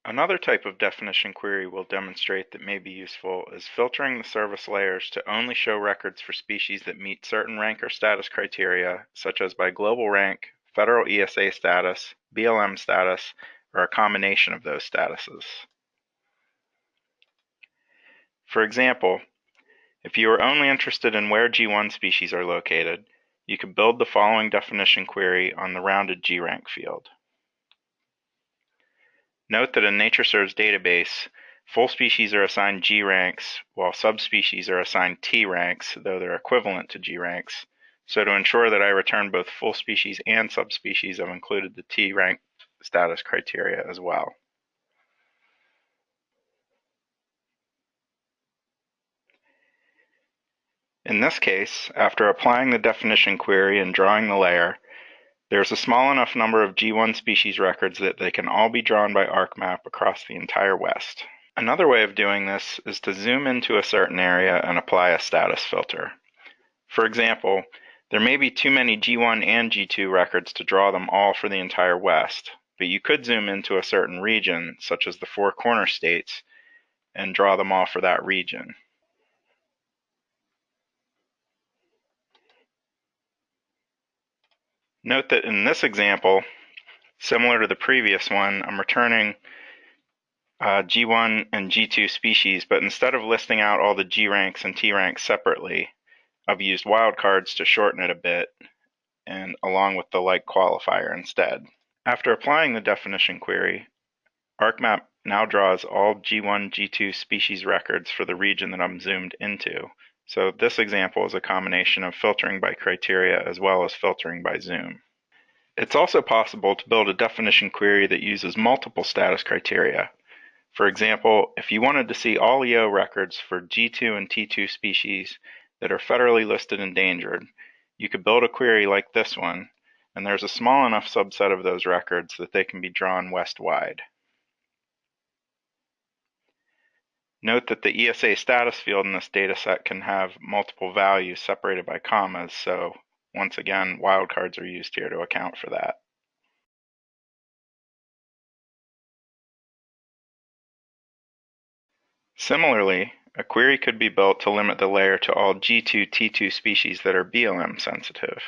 Another type of definition query we'll demonstrate that may be useful is filtering the service layers to only show records for species that meet certain rank or status criteria, such as by global rank, federal ESA status, BLM status, or a combination of those statuses. For example, if you are only interested in where G1 species are located, you could build the following definition query on the rounded G rank field. Note that in NatureServe's database, full species are assigned G ranks, while subspecies are assigned T ranks, though they're equivalent to G ranks. So to ensure that I return both full species and subspecies, I've included the T rank status criteria as well. In this case, after applying the definition query and drawing the layer, there's a small enough number of G1 species records that they can all be drawn by ArcMap across the entire West. Another way of doing this is to zoom into a certain area and apply a status filter. For example, there may be too many G1 and G2 records to draw them all for the entire West, but you could zoom into a certain region, such as the Four Corner states, and draw them all for that region. Note that in this example, similar to the previous one, I'm returning G1 and G2 species, but instead of listing out all the G ranks and T ranks separately, I've used wildcards to shorten it a bit, and along with the like qualifier instead. After applying the definition query, ArcMap now draws all G1, G2 species records for the region that I'm zoomed into. So this example is a combination of filtering by criteria as well as filtering by zoom. It's also possible to build a definition query that uses multiple status criteria. For example, if you wanted to see all EO records for G2 and T2 species that are federally listed endangered, you could build a query like this one, and there's a small enough subset of those records that they can be drawn west-wide. Note that the ESA status field in this dataset can have multiple values separated by commas, so once again, wildcards are used here to account for that. Similarly, a query could be built to limit the layer to all G2, T2 species that are BLM sensitive.